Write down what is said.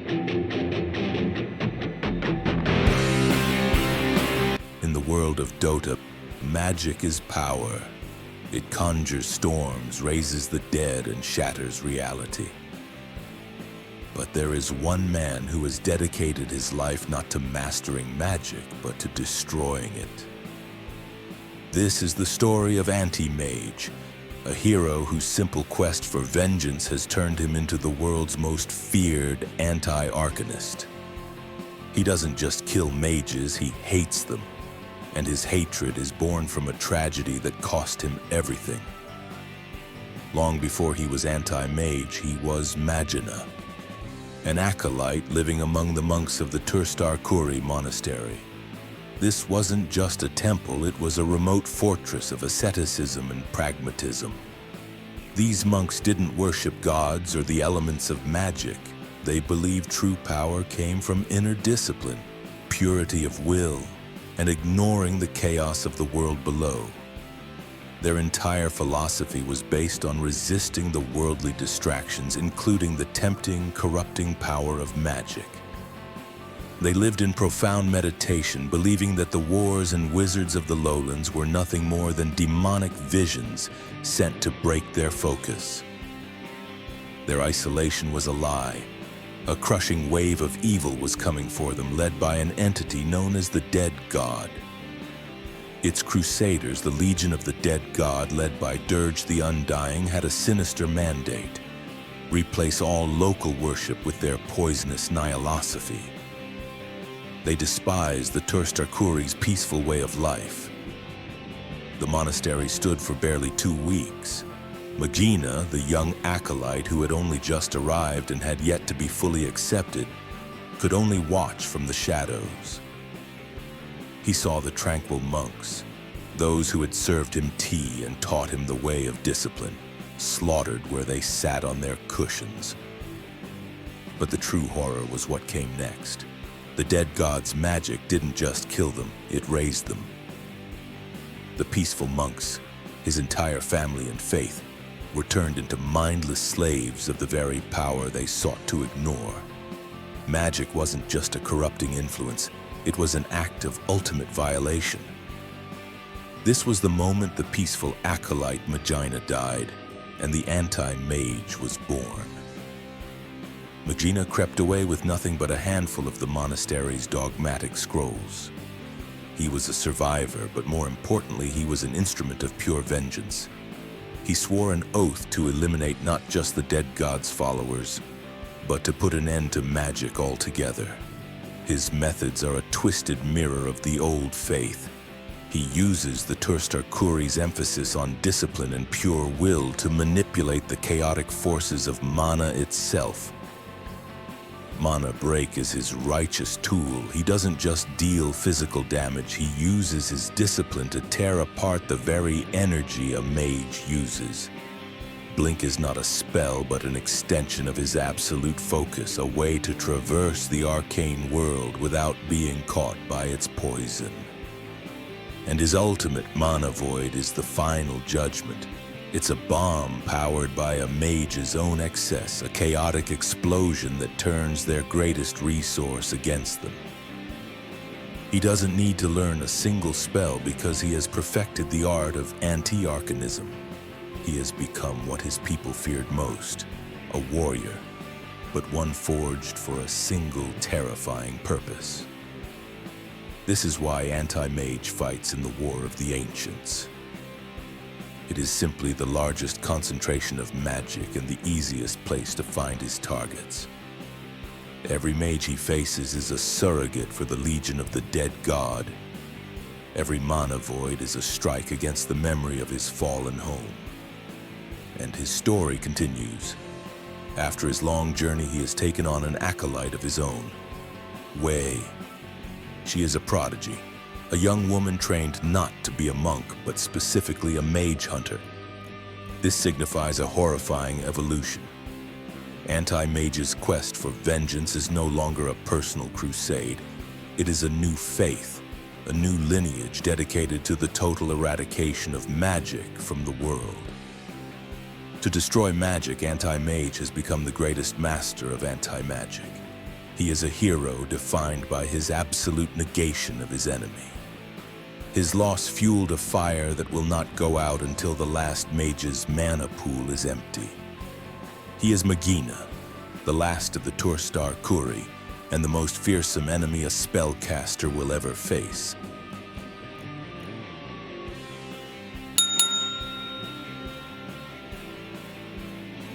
In the world of Dota, magic is power. It conjures storms, raises the dead, and shatters reality. But there is one man who has dedicated his life not to mastering magic, but to destroying it. This is the story of Anti-Mage, a hero whose simple quest for vengeance has turned him into the world's most feared anti-arcanist. He doesn't just kill mages, he hates them. And his hatred is born from a tragedy that cost him everything. Long before he was Anti-Mage, he was Magina, an acolyte living among the monks of the Turstarkuri monastery. This wasn't just a temple, it was a remote fortress of asceticism and pragmatism. These monks didn't worship gods or the elements of magic. They believed true power came from inner discipline, purity of will, and ignoring the chaos of the world below. Their entire philosophy was based on resisting the worldly distractions, including the tempting, corrupting power of magic. They lived in profound meditation, believing that the wars and wizards of the lowlands were nothing more than demonic visions sent to break their focus. Their isolation was a lie. A crushing wave of evil was coming for them, led by an entity known as the Dead God. Its crusaders, the Legion of the Dead God, led by Dirge the Undying, had a sinister mandate: replace all local worship with their poisonous nihilosophy. They despised the Turstarkuri's peaceful way of life. The monastery stood for barely 2 weeks. Magina, the young acolyte who had only just arrived and had yet to be fully accepted, could only watch from the shadows. He saw the tranquil monks, those who had served him tea and taught him the way of discipline, slaughtered where they sat on their cushions. But the true horror was what came next. The dead god's magic didn't just kill them, it raised them. The peaceful monks, his entire family and faith, were turned into mindless slaves of the very power they sought to ignore. Magic wasn't just a corrupting influence, it was an act of ultimate violation. This was the moment the peaceful acolyte Magina died, and the Anti-Mage was born. Magina crept away with nothing but a handful of the monastery's dogmatic scrolls. He was a survivor, but more importantly, he was an instrument of pure vengeance. He swore an oath to eliminate not just the dead god's followers, but to put an end to magic altogether. His methods are a twisted mirror of the old faith. He uses the Turstarkuri's emphasis on discipline and pure will to manipulate the chaotic forces of mana itself. Mana Break is his righteous tool. He doesn't just deal physical damage, he uses his discipline to tear apart the very energy a mage uses. Blink is not a spell, but an extension of his absolute focus, a way to traverse the arcane world without being caught by its poison. And his ultimate Mana Void is the final judgment. It's a bomb powered by a mage's own excess, a chaotic explosion that turns their greatest resource against them. He doesn't need to learn a single spell because he has perfected the art of anti-arcanism. He has become what his people feared most, a warrior, but one forged for a single terrifying purpose. This is why Anti-Mage fights in the War of the Ancients. It is simply the largest concentration of magic and the easiest place to find his targets. Every mage he faces is a surrogate for the Legion of the Dead God. Every Mana Void is a strike against the memory of his fallen home. And his story continues. After his long journey, he has taken on an acolyte of his own, Wei. She is a prodigy, a young woman trained not to be a monk, but specifically a Mage Hunter. This signifies a horrifying evolution. Anti-Mage's quest for vengeance is no longer a personal crusade. It is a new faith, a new lineage dedicated to the total eradication of magic from the world. To destroy magic, Anti-Mage has become the greatest master of anti-magic. He is a hero defined by his absolute negation of his enemy. His loss fueled a fire that will not go out until the last mage's mana pool is empty. He is Magina, the last of the Turstarkuri, and the most fearsome enemy a spellcaster will ever face.